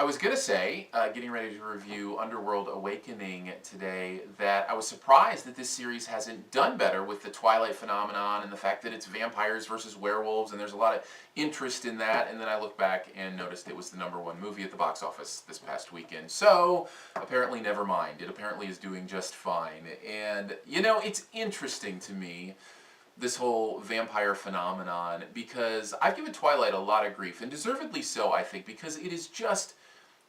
I was going to say, getting ready to review Underworld Awakening today, that I was surprised that this series hasn't done better with the Twilight phenomenon and the fact that it's vampires versus werewolves, and there's a lot of interest in that. And then I looked back and noticed it was the #1 movie at the box office this past weekend. So, apparently, never mind. It apparently is doing just fine. And, it's interesting to me, this whole vampire phenomenon, because I've given Twilight a lot of grief, and deservedly so, I think, because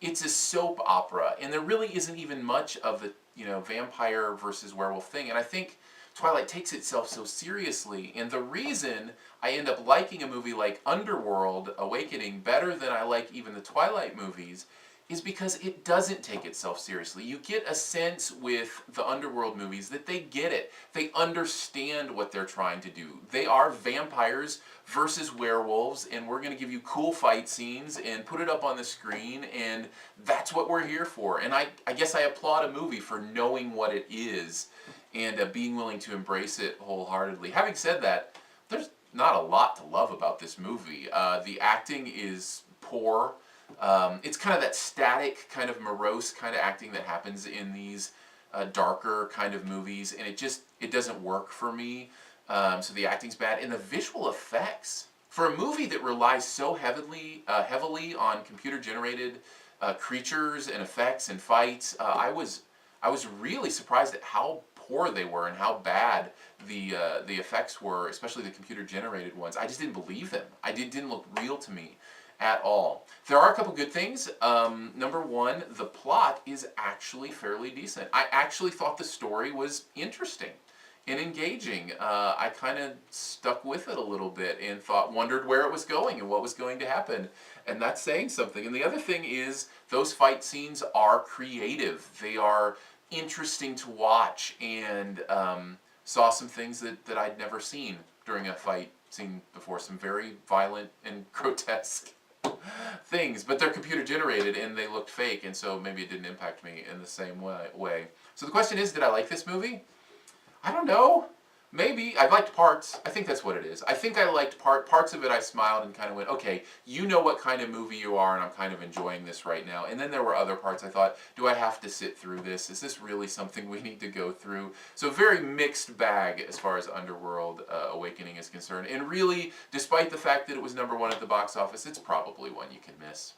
it's a soap opera, and there really isn't even much of the, vampire versus werewolf thing. And I think Twilight takes itself so seriously, and the reason I end up liking a movie like Underworld Awakening better than I like even the Twilight movies is because it doesn't take itself seriously. You get a sense with the Underworld movies that they get it. They understand what they're trying to do. They are vampires versus werewolves, and we're going to give you cool fight scenes and put it up on the screen, and that's what we're here for. And I guess I applaud a movie for knowing what it is and being willing to embrace it wholeheartedly. Having said that, there's not a lot to love about this movie. The acting is poor. It's kind of that static, kind of morose kind of acting that happens in these darker kind of movies, and it doesn't work for me. So the acting's bad, and the visual effects for a movie that relies so heavily on computer-generated creatures and effects and fights. I was really surprised at how poor they were and how bad the effects were, especially the computer-generated ones. I just didn't believe them. Didn't look real to me at all. There are a couple good things. #1, the plot is actually fairly decent. I actually thought the story was interesting and engaging. I kind of stuck with it a little bit and wondered where it was going and what was going to happen. And that's saying something. And the other thing is, those fight scenes are creative. They are interesting to watch, and saw some things that I'd never seen during a fight scene before. Some very violent and grotesque things, but they're computer generated and they looked fake, and so maybe it didn't impact me in the same way. So the question is, did I like this movie? I don't know. Maybe. I liked parts. I think that's what it is. I think I liked parts of it. I smiled and kind of went, okay, you know what kind of movie you are, and I'm kind of enjoying this right now. And then there were other parts I thought, do I have to sit through this? Is this really something we need to go through? So very mixed bag as far as Underworld Awakening is concerned. And really, despite the fact that it was #1 at the box office, it's probably one you can miss.